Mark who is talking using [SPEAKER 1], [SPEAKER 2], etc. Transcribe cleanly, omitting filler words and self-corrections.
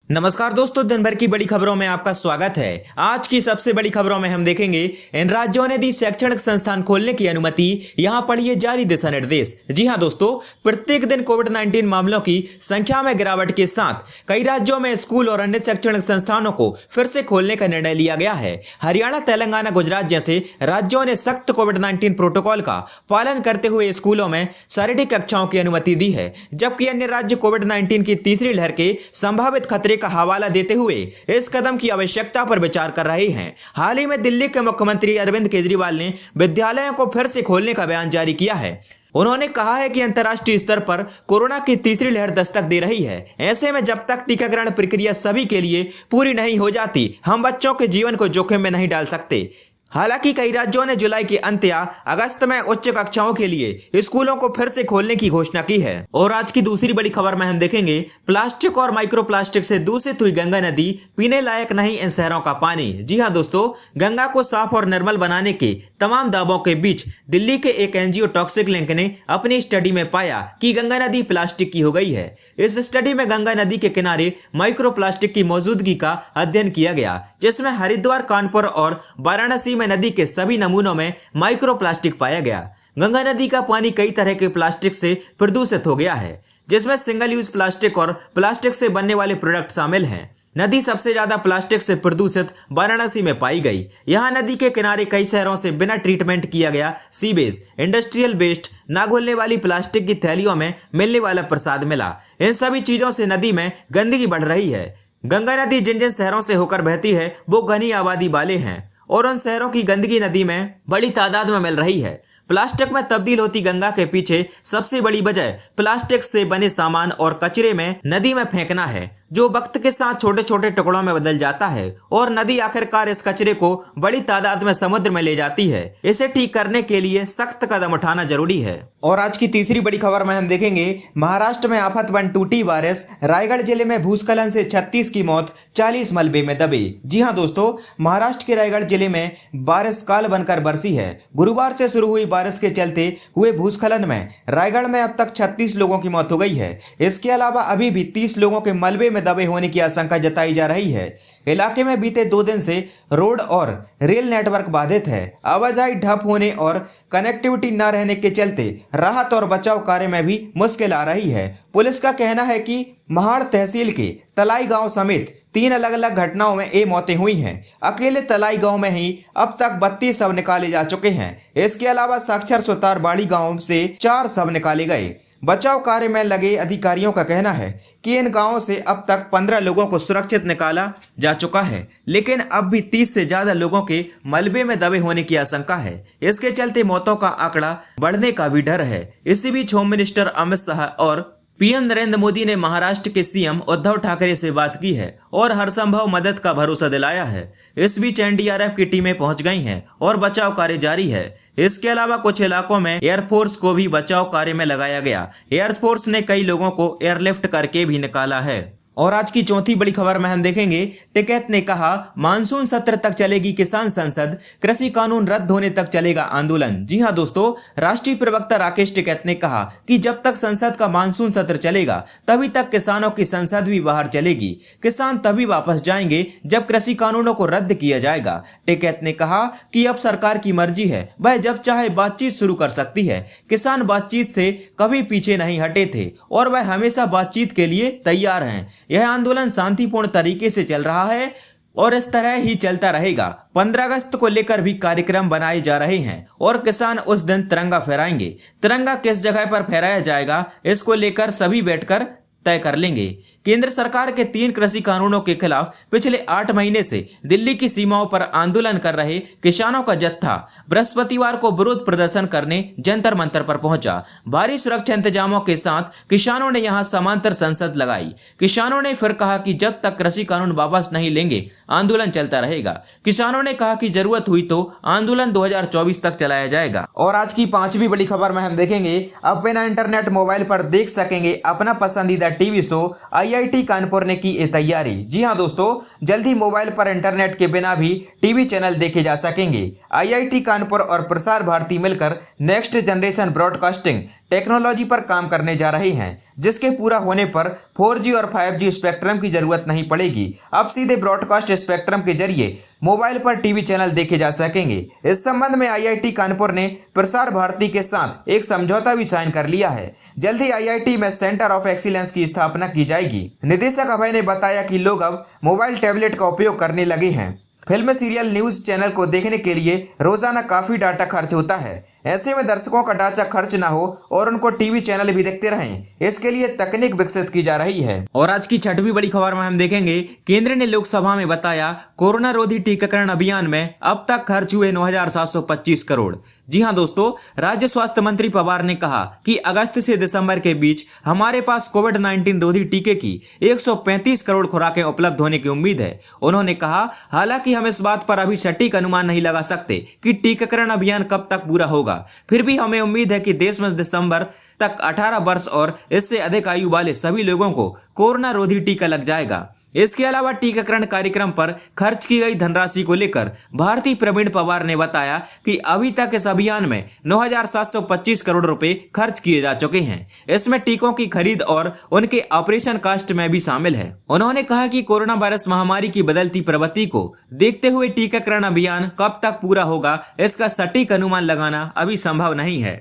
[SPEAKER 1] नमस्कार दोस्तों, दिन भर की बड़ी खबरों में आपका स्वागत है। आज की सबसे बड़ी खबरों में हम देखेंगे, इन राज्यों ने दी शैक्षणिक संस्थान खोलने की अनुमति, यहां पढ़िए जारी दिशा निर्देश। जी हां दोस्तों, प्रत्येक दिन कोविड-19 मामलों की संख्या में गिरावट के साथ कई राज्यों में स्कूल और अन्य शैक्षणिक संस्थानों को फिर से खोलने का निर्णय लिया गया है। हरियाणा, तेलंगाना, गुजरात जैसे राज्यों ने सख्त कोविड-19 प्रोटोकॉल का पालन करते हुए स्कूलों में शारीरिक कक्षाओं की अनुमति दी है, जबकि अन्य राज्य कोविड-19 की तीसरी लहर के संभावित खतरे का हवाला देते हुए इस कदम की आवश्यकता पर विचार कर रहे हैं। हाल ही में दिल्ली के मुख्यमंत्री अरविंद केजरीवाल ने विद्यालयों को फिर से खोलने का बयान जारी किया है। उन्होंने कहा है कि अंतर्राष्ट्रीय स्तर पर कोरोना की तीसरी लहर दस्तक दे रही है। ऐसे में जब तक टीकाकरण प्रक्रिया सभी के लिए पूरी नहीं हो जाती, हम बच्चों के जीवन को जोखिम में नहीं डाल सकते। हालांकि कई राज्यों ने जुलाई के अंत या अगस्त में उच्च कक्षाओं के लिए स्कूलों को फिर से खोलने की घोषणा की है। और आज की दूसरी बड़ी खबर में हम देखेंगे, प्लास्टिक और माइक्रो प्लास्टिक से दूषित हुई गंगा नदी, पीने लायक नहीं इन शहरों का पानी। जी हां दोस्तों, गंगा को साफ और निर्मल बनाने के तमाम दावों के बीच दिल्ली के एक एनजीओ टॉक्सिक लिंक ने अपनी स्टडी में पाया कि गंगा नदी प्लास्टिक की हो गई है। इस स्टडी में गंगा नदी के किनारे माइक्रो प्लास्टिक की मौजूदगी का अध्ययन किया गया, जिसमें हरिद्वार, कानपुर और वाराणसी में नदी के सभी नमूनों में माइक्रो प्लास्टिक पाया गया। गंगा नदी का पानी कई तरह के प्लास्टिक से प्रदूषित हो गया है, जिसमें सिंगल यूज प्लास्टिक और प्लास्टिक से बनने वाले प्रोडक्ट शामिल हैं। नदी सबसे ज्यादा प्लास्टिक से प्रदूषित वाराणसी में पाई गई। यहां नदी के किनारे कई शहरों से बिना ट्रीटमेंट किया गया सीवेज, इंडस्ट्रियल वेस्ट, ना घुलने वाली प्लास्टिक की थैलियों में मिलने वाला प्रसाद मिला। इन सभी चीजों से नदी में गंदगी बढ़ रही है। गंगा नदी जिन जिन शहरों से होकर बहती है वो घनी आबादी वाले हैं, और उन शहरों की गंदगी नदी में बड़ी तादाद में मिल रही है। प्लास्टिक में तब्दील होती गंगा के पीछे सबसे बड़ी वजह प्लास्टिक से बने सामान और कचरे में नदी में फेंकना है, जो वक्त के साथ छोटे छोटे टुकड़ों में बदल जाता है और नदी आखिरकार इस कचरे को बड़ी तादाद में समुद्र में ले जाती है। इसे ठीक करने के लिए सख्त कदम उठाना जरूरी है। और आज की तीसरी बड़ी खबर में हम देखेंगे, महाराष्ट्र में आफत बन टूटी बारिश, रायगढ़ जिले में भूस्खलन से 36 की मौत, 40 मलबे में दबे। जी हां दोस्तों, महाराष्ट्र के रायगढ़ जिले में बारिश काल बनकर बरसी है। गुरुवार से शुरू हुई बारिश के चलते हुए भूस्खलन में रायगढ़ में अब तक 36 लोगों की मौत हो गई है। इसके अलावा अभी भी 30 लोगों के मलबे में दबे होने की आशंका जताई जा रही है। इलाके में बीते 2 दिन से रोड और रेल नेटवर्क बाधित है। आवाजाही ठप होने और कनेक्टिविटी न रहने के चलते राहत और बचाव कार्य में भी मुश्किल आ रही है। पुलिस का कहना है कि महाड़ तहसील के तलाई गांव समेत 3 अलग अलग घटनाओं में ये मौतें हुई हैं। अकेले तलाई गांव में ही अब तक 32 शव निकाले जा चुके हैं। इसके अलावा साक्षर सुतार बाड़ी गांव से 4 शव निकाले गए। बचाव कार्य में लगे अधिकारियों का कहना है कि इन गांवों से अब तक 15 लोगों को सुरक्षित निकाला जा चुका है, लेकिन अब भी 30 से ज्यादा लोगों के मलबे में दबे होने की आशंका है। इसके चलते मौतों का आंकड़ा बढ़ने का भी डर है। इसी बीच होम मिनिस्टर अमित शाह और पीएम नरेंद्र मोदी ने महाराष्ट्र के सीएम उद्धव ठाकरे से बात की है और हर संभव मदद का भरोसा दिलाया है। इस बीच एनडीआरएफ की टीमें पहुंच गई हैं और बचाव कार्य जारी है। इसके अलावा कुछ इलाकों में एयरफोर्स को भी बचाव कार्य में लगाया गया। एयरफोर्स ने कई लोगों को एयरलिफ्ट करके भी निकाला है। और आज की चौथी बड़ी खबर में हम देखेंगे, टिकैत ने कहा मानसून सत्र तक चलेगी किसान संसद, कृषि कानून रद्द होने तक चलेगा आंदोलन। जी हां दोस्तों, राष्ट्रीय प्रवक्ता राकेश टिकैत ने कहा कि जब तक संसद का मानसून सत्र चलेगा तभी तक किसानों की संसद भी बाहर चलेगी। किसान तभी वापस जाएंगे जब कृषि कानूनों को रद्द किया जाएगा। टिकैत ने कहा कि अब सरकार की मर्जी है, वह जब चाहे बातचीत शुरू कर सकती है। किसान बातचीत से कभी पीछे नहीं हटे थे और वह हमेशा बातचीत के लिए तैयार हैं। यह आंदोलन शांतिपूर्ण तरीके से चल रहा है और इस तरह ही चलता रहेगा। 15 अगस्त को लेकर भी कार्यक्रम बनाए जा रहे हैं और किसान उस दिन तिरंगा फहराएंगे। तिरंगा किस जगह पर फहराया जाएगा, इसको लेकर सभी बैठकर तय कर लेंगे। केंद्र सरकार के 3 कृषि कानूनों के खिलाफ पिछले 8 महीने से दिल्ली की सीमाओं पर आंदोलन कर रहे किसानों का जत्था बृहस्पतिवार को विरोध प्रदर्शन करने जंतर मंतर पर पहुंचा। भारी सुरक्षा इंतजामों के साथ किसानों ने यहां समांतर संसद लगाई। किसानों ने फिर कहा कि जब तक कृषि कानून वापस नहीं लेंगे आंदोलन चलता रहेगा। किसानों ने कहा कि जरूरत हुई तो आंदोलन 2024 तक चलाया जाएगा। और आज की 5वीं बड़ी खबर में हम देखेंगे, अब बिना इंटरनेट मोबाइल पर देख सकेंगे अपना पसंदीदा टीवी शो। आईआईटी कानपुर ने की तैयारी। जी हां दोस्तों, जल्द ही मोबाइल पर इंटरनेट के बिना भी टीवी चैनल देखे जा सकेंगे। आईआईटी कानपुर और प्रसार भारती मिलकर नेक्स्ट जनरेशन ब्रॉडकास्टिंग
[SPEAKER 2] टेक्नोलॉजी पर काम करने जा रहे हैं, जिसके पूरा होने पर 4G और 5G स्पेक्ट्रम की जरूरत नहीं पड़ेगी। अब सीधे ब्रॉडकास्ट स्पेक्ट्रम के जरिए मोबाइल पर टीवी चैनल देखे जा सकेंगे। इस संबंध में IIT कानपुर ने प्रसार भारती के साथ एक समझौता भी साइन कर लिया है। जल्द ही IIT में सेंटर ऑफ एक्सीलेंस की स्थापना की जाएगी। निदेशक अभय ने बताया कि लोग अब मोबाइल टैबलेट का उपयोग करने लगे हैं। फिल्म, सीरियल, न्यूज चैनल को देखने के लिए रोजाना काफी डाटा खर्च होता है। ऐसे में दर्शकों का डाटा खर्च ना हो और उनको टीवी चैनल भी देखते रहें, इसके लिए तकनीक विकसित की जा रही है।
[SPEAKER 1] और आज की छठवीं बड़ी खबर में हम देखेंगे, केंद्र ने लोकसभा में बताया कोरोना रोधी टीकाकरण अभियान में अब तक खर्च हुए 9,725 करोड़। जी हां दोस्तों, राज्य स्वास्थ्य मंत्री पवार ने कहा कि अगस्त से दिसंबर के बीच हमारे पास कोविड-19 रोधी टीके की 135 करोड़ खुराकें उपलब्ध होने की उम्मीद है। उन्होंने कहा, हालांकि हम इस बात पर अभी सटीक अनुमान नहीं लगा सकते कि टीकाकरण अभियान कब तक पूरा होगा, फिर भी हमें उम्मीद है कि देश में दिसंबर तक 18 वर्ष और इससे अधिक आयु वाले सभी लोगों को कोरोना रोधी टीका लग जाएगा। इसके अलावा टीकाकरण कार्यक्रम पर खर्च की गई धनराशि को लेकर भारती प्रवीण पवार ने बताया कि अभी तक इस अभियान में 9,725 करोड़ रुपए खर्च किए जा चुके हैं। इसमें टीकों की खरीद और उनके ऑपरेशन कॉस्ट में भी शामिल है। उन्होंने कहा कि कोरोना वायरस महामारी की बदलती प्रवृत्ति को देखते हुए टीकाकरण अभियान कब तक पूरा होगा, इसका सटीक अनुमान लगाना अभी संभव नहीं है।